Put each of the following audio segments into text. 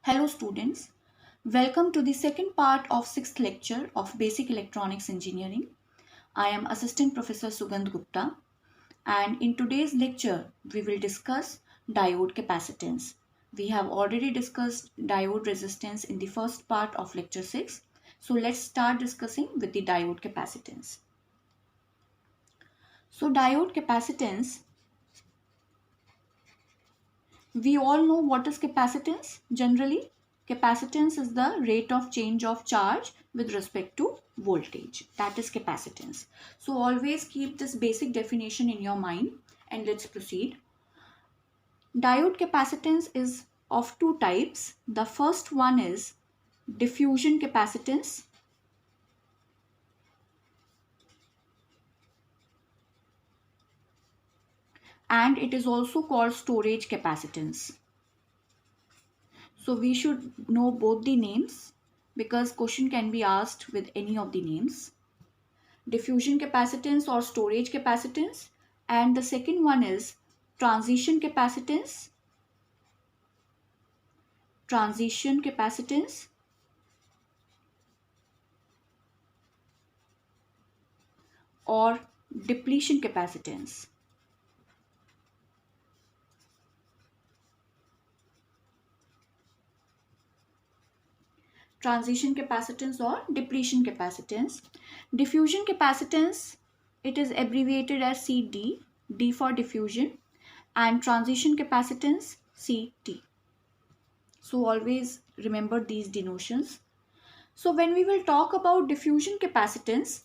Hello students, welcome to the second part of 6th lecture of Basic Electronics Engineering. I am Assistant Professor Sugandh Gupta and in today's lecture we will discuss diode capacitance. We have already discussed diode resistance in the first part of lecture 6. So let's start discussing with the diode capacitance. So diode capacitance, we all know what is capacitance generally. Capacitance is the rate of change of charge with respect to voltage. That is capacitance. So always keep this basic definition in your mind and let's proceed. Diode capacitance is of two types. The first one is diffusion capacitance and it is also called storage capacitance. So we should know both the names because question can be asked with any of the names. Diffusion capacitance or storage capacitance, and the second one is transition capacitance, or depletion capacitance. Transition capacitance or depletion capacitance. Diffusion capacitance, it is abbreviated as CD, D for diffusion, and transition capacitance CT. So always remember these denotions. So when we will talk about diffusion capacitance,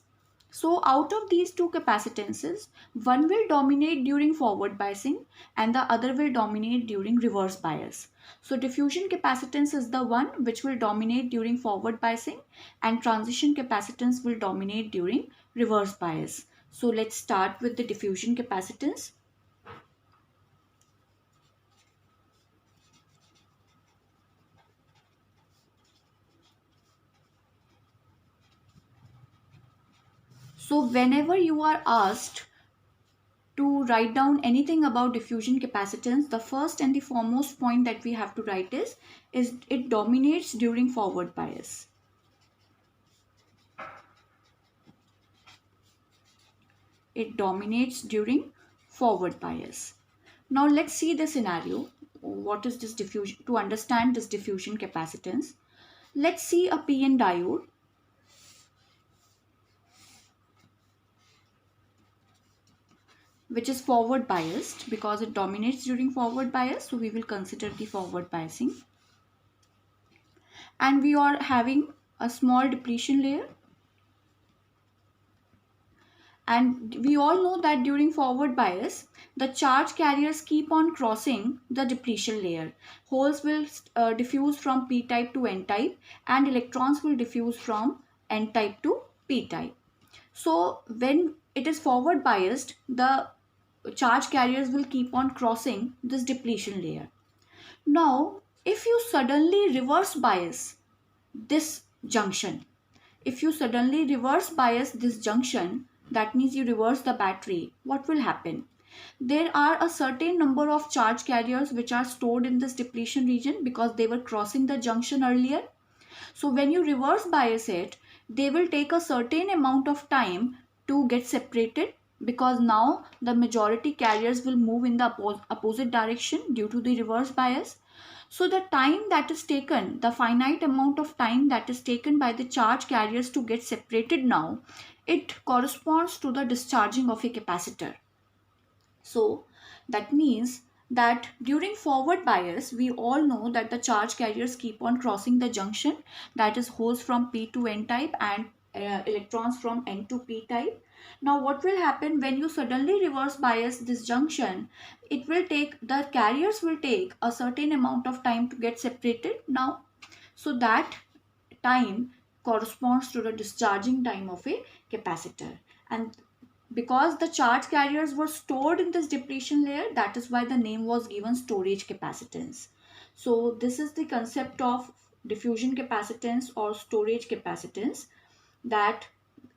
so out of these two capacitances, one will dominate during forward biasing and the other will dominate during reverse bias. So diffusion capacitance is the one which will dominate during forward biasing and transition capacitance will dominate during reverse bias. So let's start with the diffusion capacitance. So whenever you are asked to write down anything about diffusion capacitance, the first and the foremost point that we have to write is it dominates during forward bias. It dominates during forward bias. Now let's see the scenario. What is this diffusion? To understand this diffusion capacitance, let's see a PN diode which is forward biased because it dominates during forward bias. So we will consider the forward biasing. And we are having a small depletion layer. And we all know that during forward bias, the charge carriers keep on crossing the depletion layer. Holes will diffuse from p-type to n-type and electrons will diffuse from n-type to p-type. So when it is forward biased, the charge carriers will keep on crossing this depletion layer. Now, if you suddenly reverse bias this junction, that means you reverse the battery, what will happen? There are a certain number of charge carriers which are stored in this depletion region because they were crossing the junction earlier. So when you reverse bias it, they will take a certain amount of time to get separated because now the majority carriers will move in the opposite direction due to the reverse bias. So the time that is taken, the finite amount of time that is taken by the charge carriers to get separated now, it corresponds to the discharging of a capacitor. So that means that during forward bias, we all know that the charge carriers keep on crossing the junction, that is holes from p to n type and electrons from n to p type. Now what will happen when you suddenly reverse bias this junction? The carriers will take a certain amount of time to get separated now. So that time corresponds to the discharging time of a capacitor. And because the charge carriers were stored in this depletion layer, that is why the name was given storage capacitance. So this is the concept of diffusion capacitance or storage capacitance, that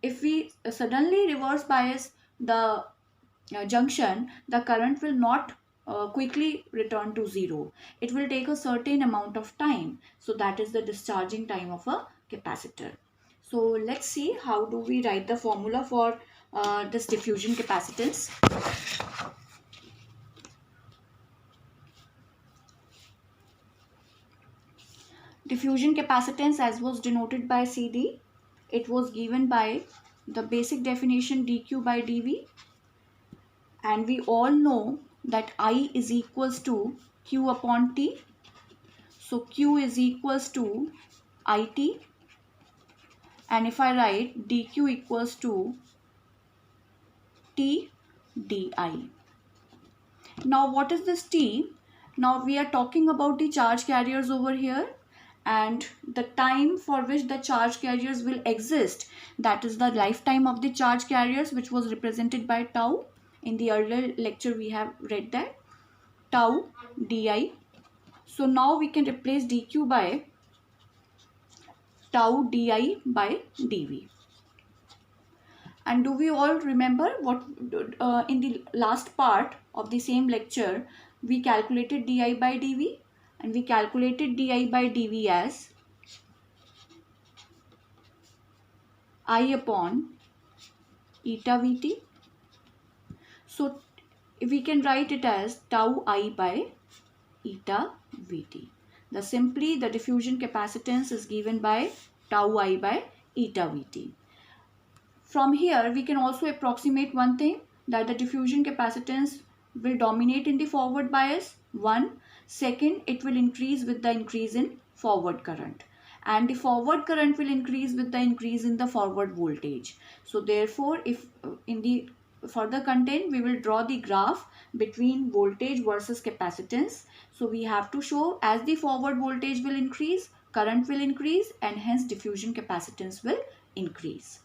if we suddenly reverse bias the junction, the current will not quickly return to zero. It will take a certain amount of time. So that is the discharging time of a capacitor. So let's see how do we write the formula for this diffusion capacitance. Diffusion capacitance, as was denoted by CD, it was given by the basic definition dq by dv, and we all know that I is equals to q upon t. So q is equals to it, and if I write dq equals to t di. Now what is this t? Now we are talking about the charge carriers over here, and the time for which the charge carriers will exist, that is the lifetime of the charge carriers, which was represented by tau. In the earlier lecture we have read that tau di. So now we can replace dq by tau di by dv. And do we all remember what in the last part of the same lecture we calculated di by dv, and we calculated di by dv as I upon eta vt. So we can write it as tau I by eta vt. The diffusion capacitance is given by tau I by eta vt. From here we can also approximate one thing, that the diffusion capacitance will dominate in the forward bias. Second, it will increase with the increase in forward current, and the forward current will increase with the increase in the forward voltage. So therefore, if in the further content we will draw the graph between voltage versus capacitance. So we have to show as the forward voltage will increase, current will increase, and hence diffusion capacitance will increase.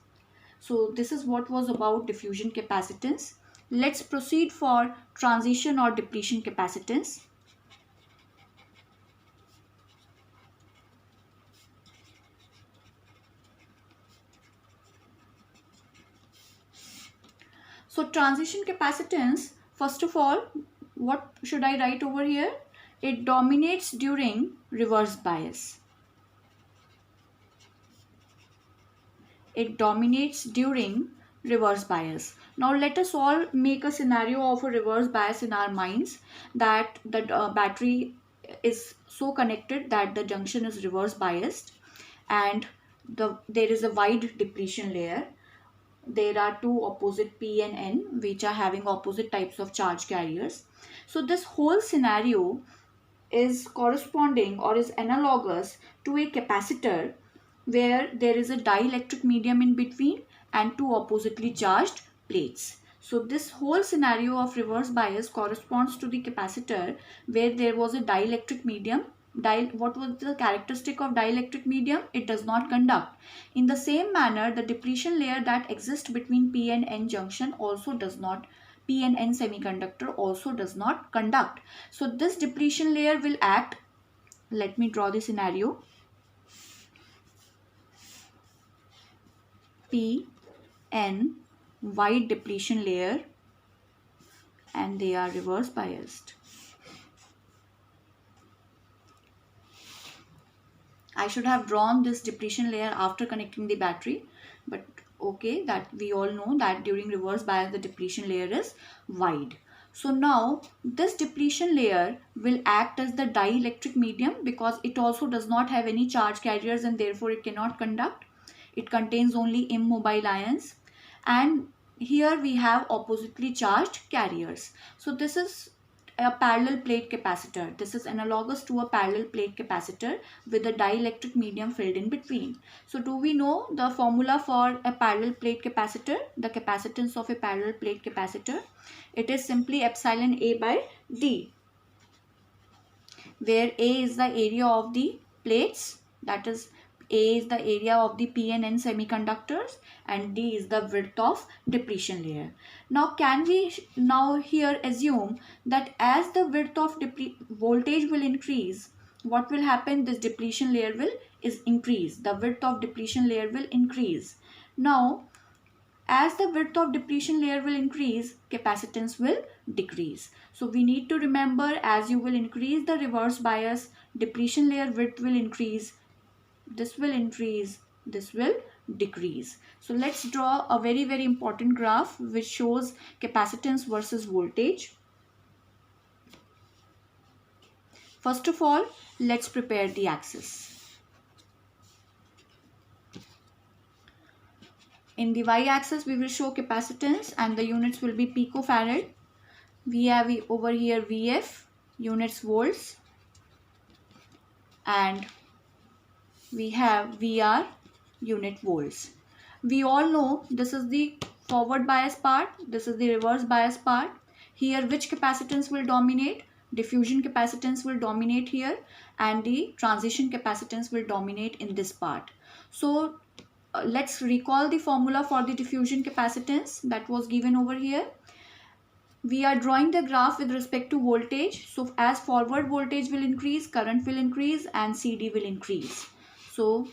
So this is what was about diffusion capacitance. Let's proceed for transition or depletion capacitance. So transition capacitance, first of all, what should I write over here? It dominates during reverse bias. It dominates during reverse bias. Now let us all make a scenario of a reverse bias in our minds, that the battery is so connected that the junction is reverse biased, and there is a wide depletion layer. There are two opposite P and N which are having opposite types of charge carriers. So this whole scenario is corresponding or is analogous to a capacitor where there is a dielectric medium in between and two oppositely charged plates. So this whole scenario of reverse bias corresponds to the capacitor where there was a dielectric medium. What was the characteristic of dielectric medium? It does not conduct. In the same manner, the depletion layer that exists between P and N junction also does not, P and N semiconductor also does not conduct. So this depletion layer will act, let me draw the scenario. P, N, wide depletion layer, and they are reverse biased. I should have drawn this depletion layer after connecting the battery, but okay, that we all know that during reverse bias the depletion layer is wide. So now this depletion layer will act as the dielectric medium because it also does not have any charge carriers and therefore it cannot conduct. It contains only immobile ions, and here we have oppositely charged carriers. So this is a parallel plate capacitor. This is analogous to a parallel plate capacitor with a dielectric medium filled in between. So do we know the formula for a parallel plate capacitor, the capacitance of a parallel plate capacitor? It is simply epsilon A by D, where A is the area of the plates, that is A is the area of the P and N semiconductors, and D is the width of depletion layer. Now can we now here assume that as the width of voltage will increase, what will happen? This depletion layer will increase. The width of depletion layer will increase. Now as the width of depletion layer will increase, capacitance will decrease. So we need to remember, as you will increase the reverse bias, depletion layer width will increase, this will increase, this will decrease. So let's draw a very important graph which shows capacitance versus voltage. First of all, let's prepare the axis. In the y-axis, we will show capacitance and the units will be picofarad. We have over here VF, units volts, and we have VR, unit volts. We all know this is the forward bias part, this is the reverse bias part. Here which capacitance will dominate? Diffusion capacitance will dominate here, and the transition capacitance will dominate in this part. So let's recall the formula for the diffusion capacitance that was given over here. We are drawing the graph with respect to voltage. So as forward voltage will increase, current will increase and CD will increase. So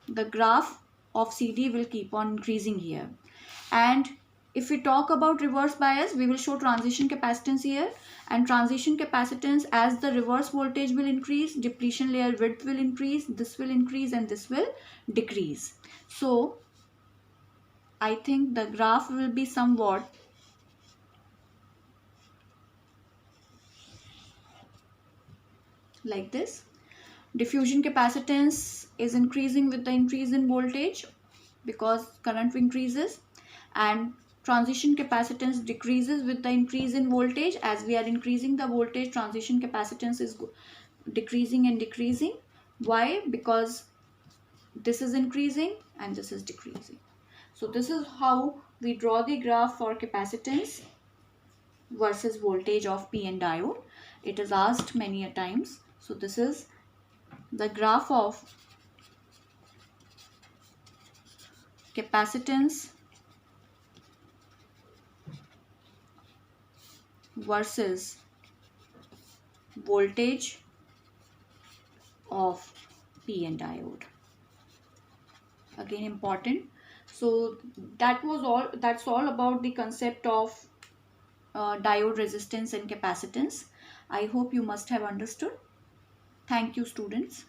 the graph of CD will keep on increasing here. And if we talk about reverse bias, we will show transition capacitance here, and transition capacitance, as the reverse voltage will increase, depletion layer width will increase, this will increase and this will decrease. So I think the graph will be somewhat like this. Diffusion capacitance is increasing with the increase in voltage because current increases, and transition capacitance decreases with the increase in voltage. As we are increasing the voltage, transition capacitance is decreasing and decreasing. Why? Because this is increasing and this is decreasing. So this is how we draw the graph for capacitance versus voltage of PN diode. It is asked many a times. So this is the graph of capacitance versus voltage of PN diode. Again, important. So that's all about the concept of diode resistance and capacitance. I hope you must have understood. Thank you, students.